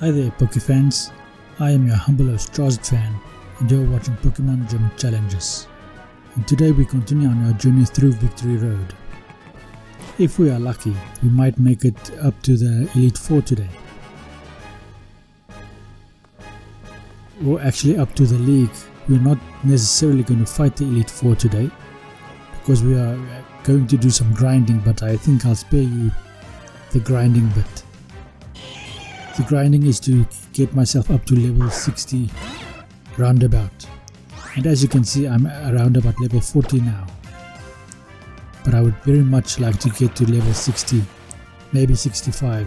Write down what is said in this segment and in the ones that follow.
Hi there Pokefans, I am your humble host Fan and you're watching Pokemon Gym Challenges. And today we continue on our journey through Victory Road. If we are lucky, we might make it up to the Elite Four today. Or actually up to the League. We're not necessarily going to fight the Elite Four today, because we are going to do some grinding, but I think I'll spare you the grinding bit. The grinding is to get myself up to level 60 roundabout, and as you can see I'm around about level 40 now, but I would very much like to get to level 60, maybe 65.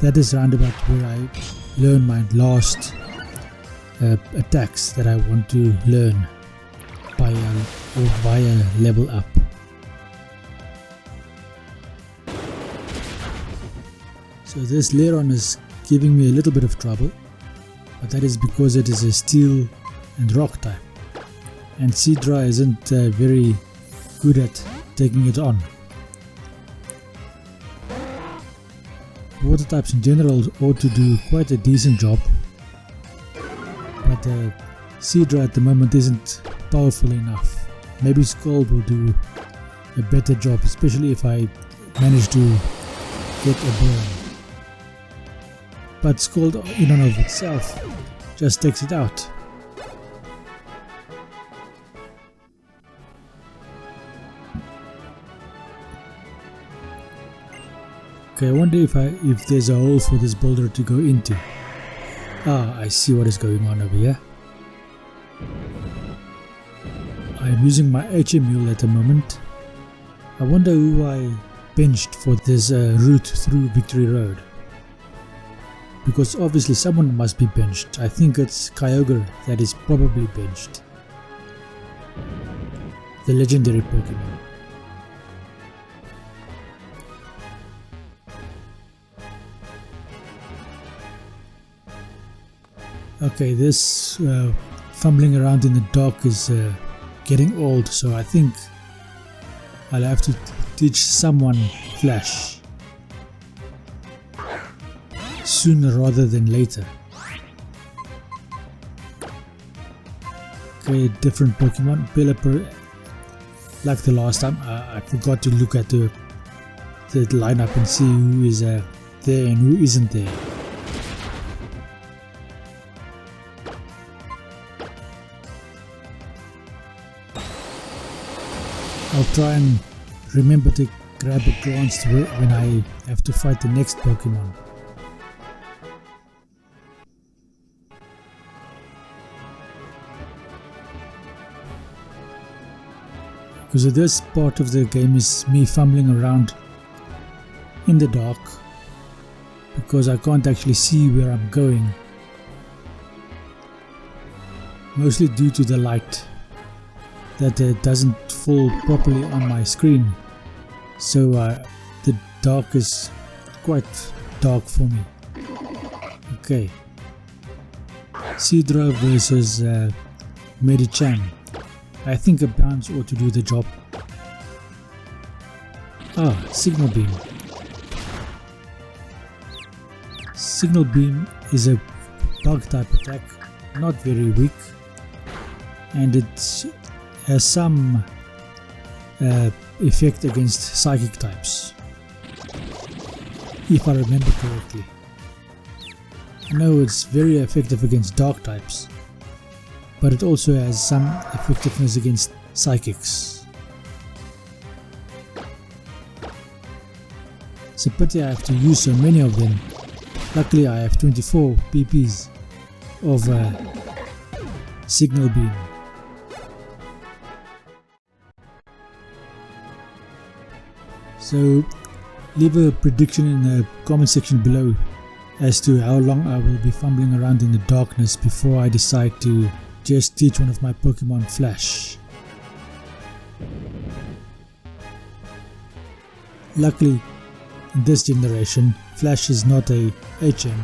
That is roundabout where I learn my last attacks that I want to learn via level up. So this Lairon is giving me a little bit of trouble, but that is because it is a steel and rock type, and Seadra isn't very good at taking it on. Water types in general ought to do quite a decent job, but Seadra at the moment isn't powerful enough. Maybe Scald will do a better job, especially if I manage to get a burn. But Scald in and of itself just takes it out. Okay, I wonder if there's a hole for this boulder to go into. Ah, I see what is going on over here. I am using my HM mule at the moment. I wonder who I benched for this route through Victory Road. Because obviously someone must be benched. I think it's Kyogre that is probably benched. The legendary Pokemon. Okay, this fumbling around in the dark is getting old, so I think I'll have to teach someone Flash sooner rather than later. Okay, different Pokemon. Pelipper, like the last time, I forgot to look at the lineup and see who is there and who isn't there. I'll try and remember to grab a glance when I have to fight the next Pokemon. Because this part of the game is me fumbling around in the dark, because I can't actually see where I'm going, mostly due to the light that doesn't fall properly on my screen, so the dark is quite dark for me. Okay, Seadra versus Medicham. I think a bounce ought to do the job. Ah, Signal Beam. Signal Beam is a bug type attack, not very weak, and it has some effect against psychic types, if I remember correctly. I know it's very effective against dark types, but it also has some effectiveness against psychics. It's a pity I have to use so many of them. Luckily I have 24 PPs of Signal Beam. So leave a prediction in the comment section below as to how long I will be fumbling around in the darkness before I decide to just teach one of my Pokemon Flash. Luckily, in this generation, Flash is not a HM,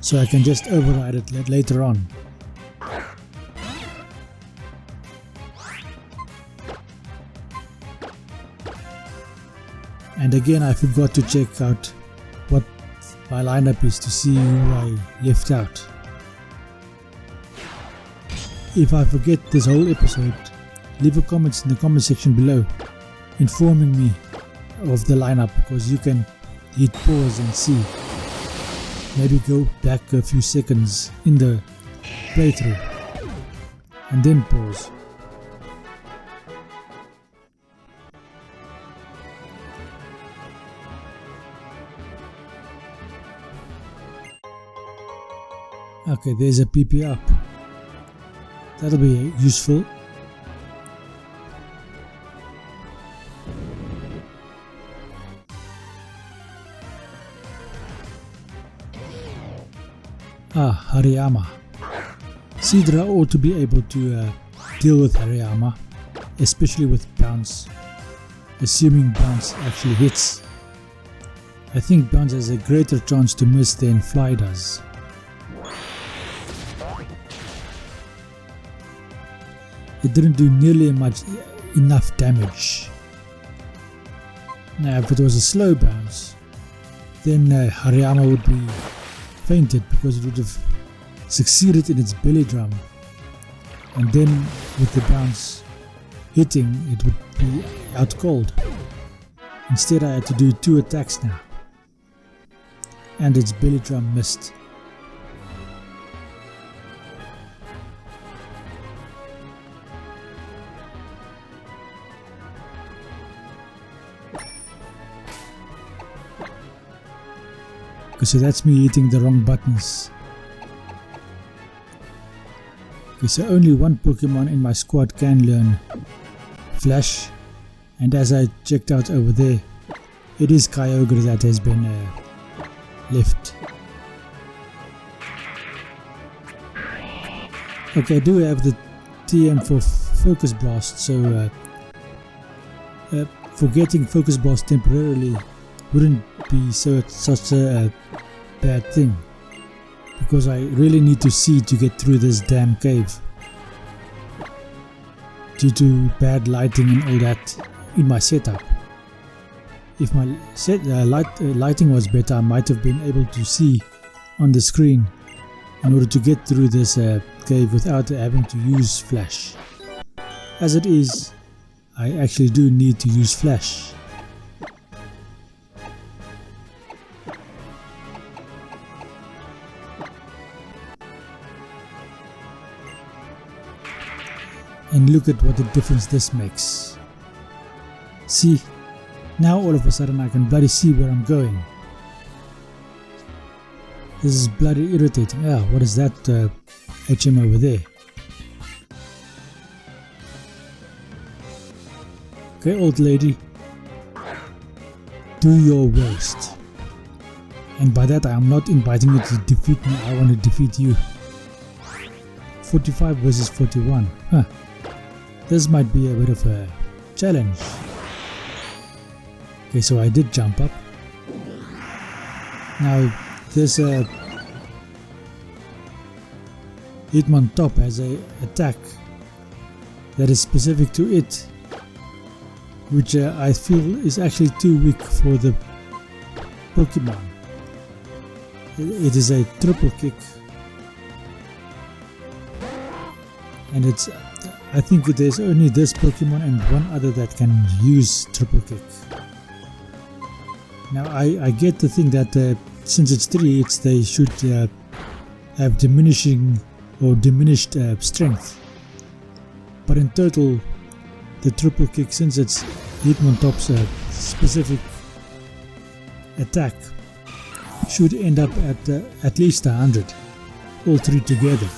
so I can just override it later on. And again, I forgot to check out what my lineup is to see who I left out. If I forget this whole episode, leave a comment in the comment section below informing me of the lineup, because you can hit pause and see. Maybe go back a few seconds in the playthrough and then pause. Okay, there's a PP up. That'll be useful. Hariyama. Sidra ought to be able to deal with Hariyama, especially with bounce, assuming bounce actually hits. I think bounce has a greater chance to miss than fly does. It didn't do nearly enough damage. Now if it was a slow bounce, then Hariyama would be fainted because it would have succeeded in its belly drum, and then with the bounce hitting it would be out cold. Instead I had to do 2 attacks now, and its belly drum missed. Okay, so that's me hitting the wrong buttons. Okay, so only one Pokemon in my squad can learn Flash, and as I checked out over there, it is Kyogre that has been left. Okay, I do have the TM for Focus Blast, so forgetting Focus Blast temporarily wouldn't be such a bad thing, because I really need to see to get through this damn cave due to bad lighting and all that in my setup. If my lighting was better, I might have been able to see on the screen in order to get through this cave without having to use Flash. As it is, I actually do need to use Flash. And look at what a difference this makes. See, now all of a sudden I can bloody see where I'm going. This is bloody irritating. What is that HM over there? Okay, old lady, do your worst. And by that I am not inviting you to defeat me, I want to defeat you. 45 versus 41. This might be a bit of a challenge. Okay, so I did jump up. Now this Monotype has a attack that is specific to it, which I feel is actually too weak for the Pokemon. It is a triple kick, and I think there's only this Pokemon and one other that can use triple kick. Now I get the thing that since it's 3 hits they should have diminishing or diminished strength, but in total the triple kick, since it's Monotype's specific attack, should end up at least 100, all 3 together.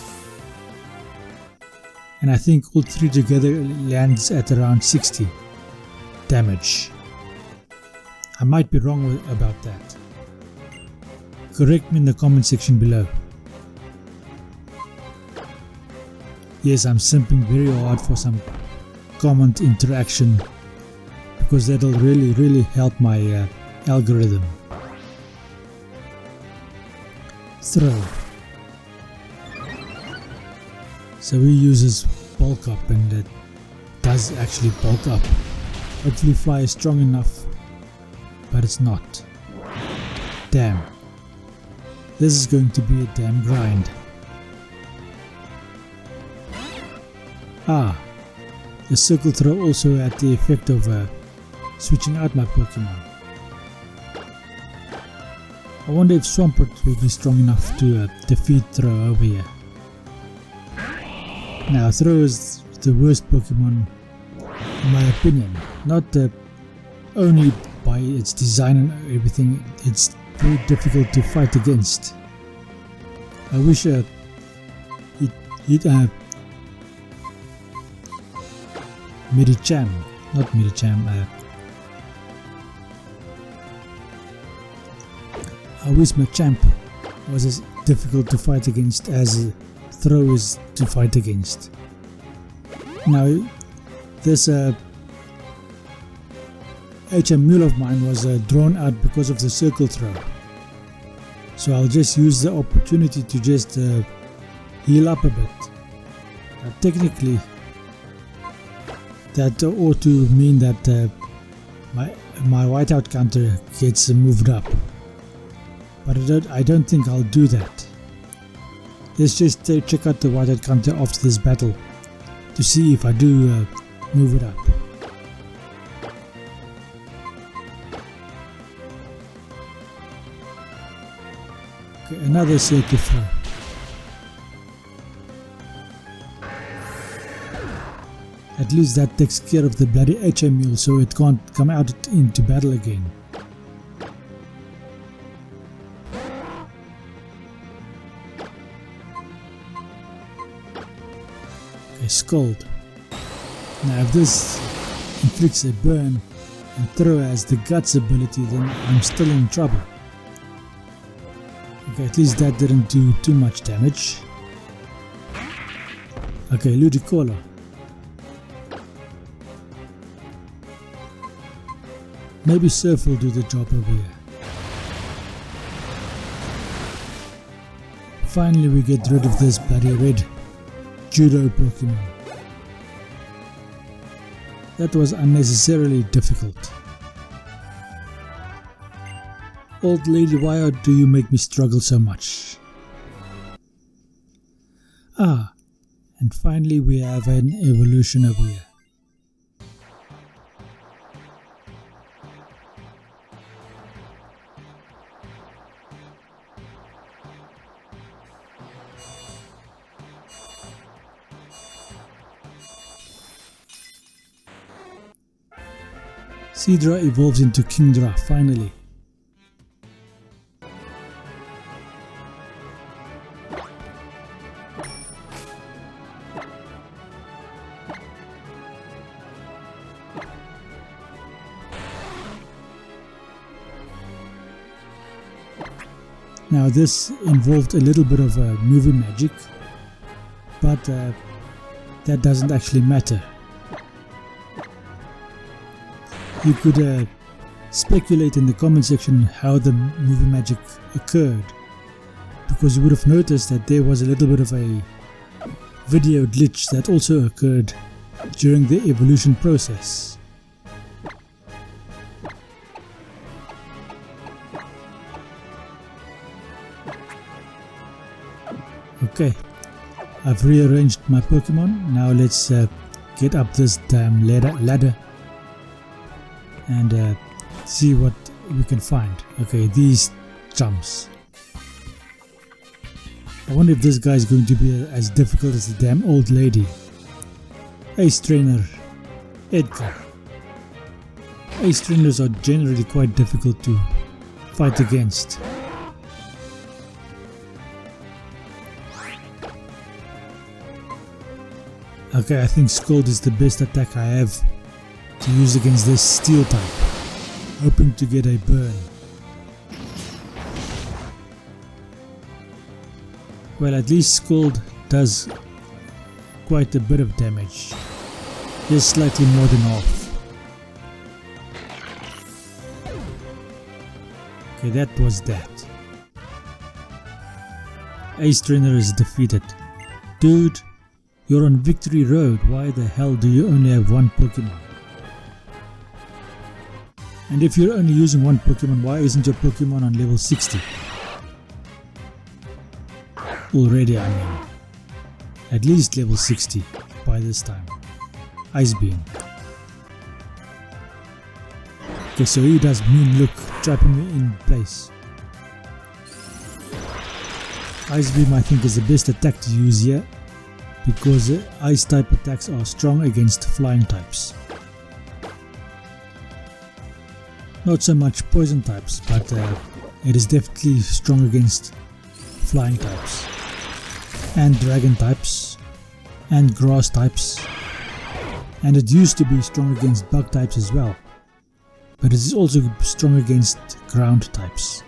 And I think all 3 together lands at around 60 damage. I might be wrong about that. Correct me in the comment section below. Yes, I'm simping very hard for some comment interaction, because that'll really help my algorithm. Throw. So he uses bulk up, and it does actually bulk up. Hopefully Fly is strong enough, but it's not. Damn. This is going to be a damn grind. Ah, the circle throw also had the effect of switching out my Pokemon. I wonder if Swampert will be strong enough to defeat Throw over here. Now Throw is the worst Pokemon in my opinion. Not only by its design and everything, it's very difficult to fight against. I wish he'd Medicham, not Medicham. I wish Machamp was as difficult to fight against as Throw is to fight against. Now, this HM Mule of mine was drawn out because of the circle throw. So I'll just use the opportunity to just heal up a bit. Technically, that ought to mean that my whiteout counter gets moved up. But I don't think I'll do that. Let's just check out the whiteout counter after this battle to see if I do move it up. Okay, another circle throw. At least that takes care of the bloody HM Mule so it can't come out into battle again. Okay, Scald. Now if this inflicts a burn and Throw has the Guts ability, then I'm still in trouble. Okay, at least that didn't do too much damage. Okay, Ludicolo. Maybe Surf will do the job over here. Finally we get rid of this bloody red Judo Pokemon. That was unnecessarily difficult. Old lady, why do you make me struggle so much? Ah, and finally we have an evolution over here. Seadra evolves into Kingdra finally. Now this involved a little bit of movie magic, but that doesn't actually matter. You could speculate in the comment section how the movie magic occurred, because you would have noticed that there was a little bit of a video glitch that also occurred during the evolution process. Okay, I've rearranged my Pokemon. Now let's get up this damn ladder and see what we can find. Okay, these jumps. I wonder if this guy is going to be as difficult as the damn old lady. Ace Trainer Edgar. Ace Trainers are generally quite difficult to fight against. Okay, I think Scald is the best attack I have to use against this steel type, hoping to get a burn. Well, at least Scald does quite a bit of damage, just slightly more than half. Okay, that was that. Ace Trainer is defeated. Dude, you're on Victory Road, why the hell do you only have one Pokemon? And if you're only using one Pokemon, why isn't your Pokemon on level 60? already, I mean. At least level 60 by this time. Ice Beam. Okay, so he does mean look, trapping me in place. Ice Beam I think is the best attack to use here, because ice type attacks are strong against flying types. Not so much poison types, but it is definitely strong against flying types, and dragon types, and grass types, and it used to be strong against bug types as well, but it is also strong against ground types.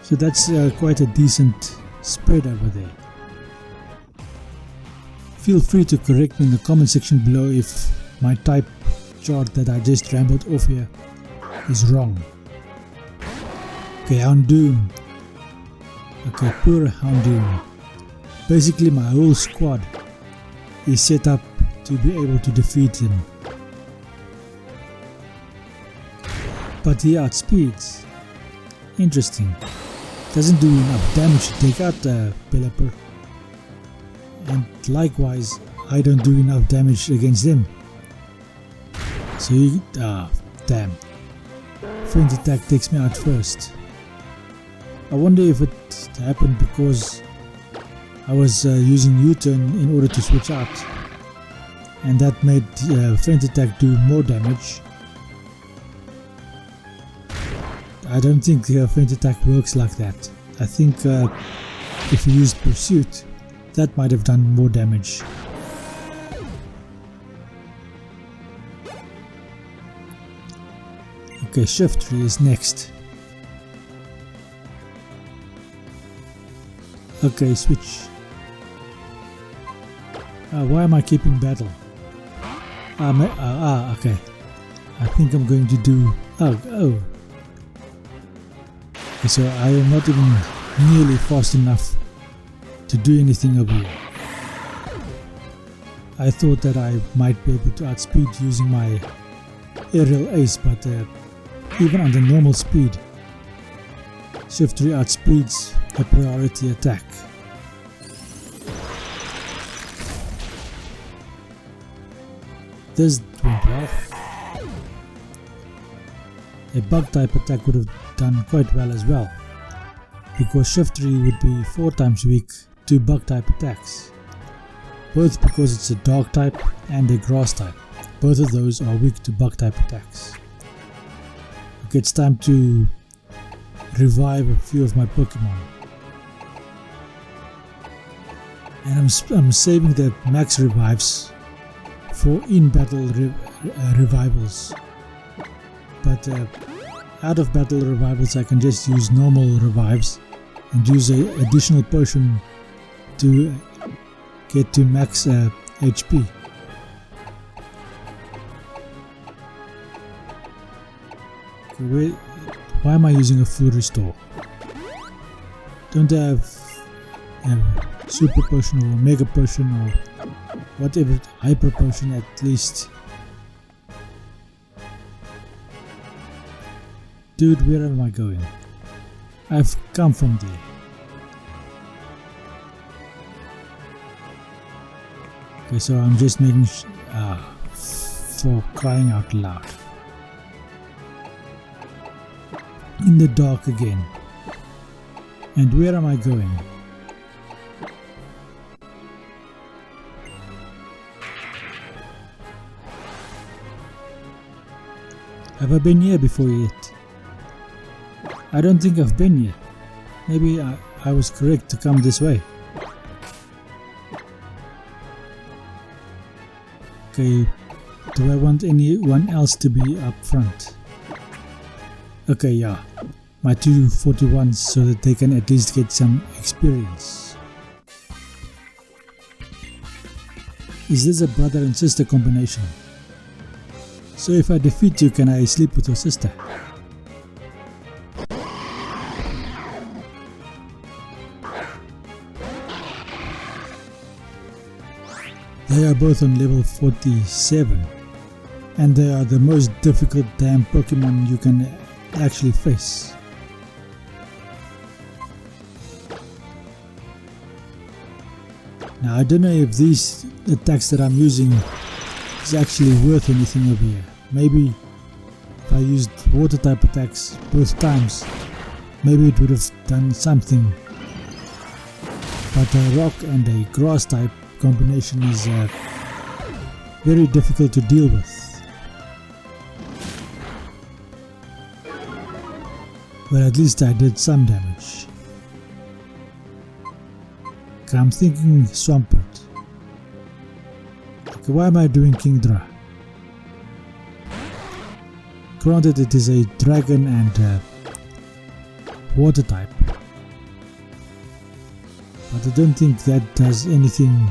So that's quite a decent spread over there. Feel free to correct me in the comment section below if my type chart that I just rambled off here is wrong. Okay, Houndoom. Okay, poor Houndoom. Basically my whole squad is set up to be able to defeat him. But he outspeeds. Interesting. Doesn't do enough damage to take out Pelipper. And likewise, I don't do enough damage against him. So he, damn. Feint attack takes me out first. I wonder if it happened because I was using U-turn in order to switch out, and that made Feint attack do more damage. I don't think Feint attack works like that. I think if you used Pursuit, that might have done more damage. Okay, Shiftry is next. Okay, switch. Why am I keeping battle? Okay. I think I'm going to do... Oh. Okay, so I am not even nearly fast enough to do anything over here. I thought that I might be able to outspeed using my aerial ace, but even under normal speed, Shiftry outspeeds a priority attack. This went well. A bug type attack would have done quite well as well, because Shiftry would be 4 times weak to bug type attacks, both because it's a dog type and a grass type. Both of those are weak to bug type attacks. Okay, it's time to revive a few of my Pokemon, and I'm saving the max revives for in-battle revivals, but out of battle revivals I can just use normal revives and use an additional potion to get to max HP. Okay, why am I using a full restore? Don't I have super potion or mega potion or whatever, hyper potion at least? Dude, where am I going? I've come from there. Okay, so I'm just making for crying out loud. In the dark again. And where am I going? Have I been here before yet? I don't think I've been here. Maybe I was correct to come this way. Okay, do I want anyone else to be up front? Okay, yeah, my 241s so that they can at least get some experience. Is this a brother and sister combination? So if I defeat you, can I sleep with your sister? They are both on level 47, and they are the most difficult damn Pokemon you can actually face. Now I don't know if these attacks that I'm using is actually worth anything over here. Maybe if I used water type attacks both times, maybe it would have done something. But a rock and a grass type combination is very difficult to deal with. But at least I did some damage. Okay, I'm thinking Swampert. Okay, why am I doing Kingdra? Granted, it is a dragon and water type, but I don't think that does anything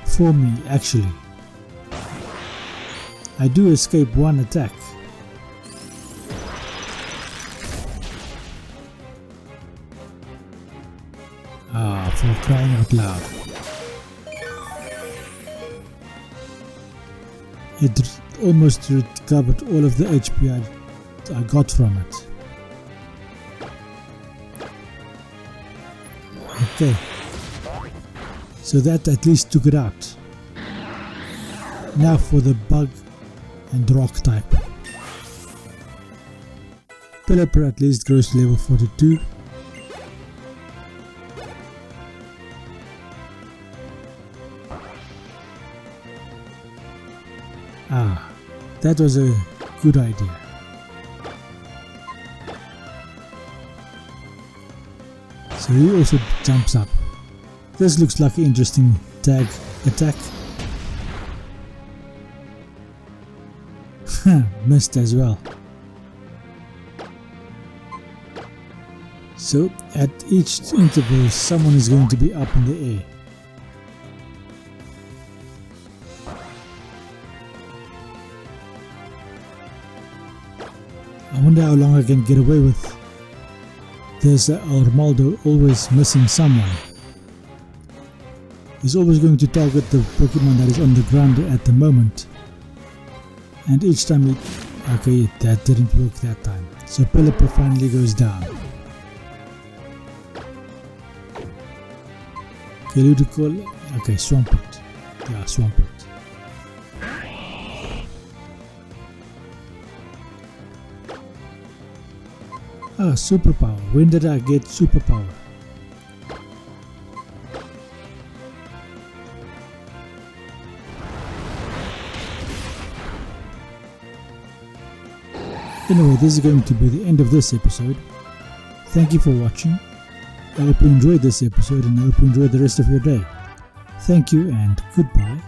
for me actually. I do escape one attack. For crying out loud. It almost recovered all of the HP I got from it. Okay, so that at least took it out. Now for the bug and rock type. Pelipper at least grows to level 42. That was a good idea. So he also jumps up. This looks like an interesting tag attack. Missed as well. So at each interval someone is going to be up in the air. I wonder how long I can get away with. There's Armaldo always missing someone. He's always going to target the Pokemon that is on the ground at the moment. And each time he... Okay, that didn't work that time. So Pelipper finally goes down. Okay, Ludicolo... Okay, Swampert. Yeah, Swampert. Ah, superpower. When did I get superpower? Anyway, this is going to be the end of this episode. Thank you for watching. I hope you enjoyed this episode and I hope you enjoyed the rest of your day. Thank you and goodbye.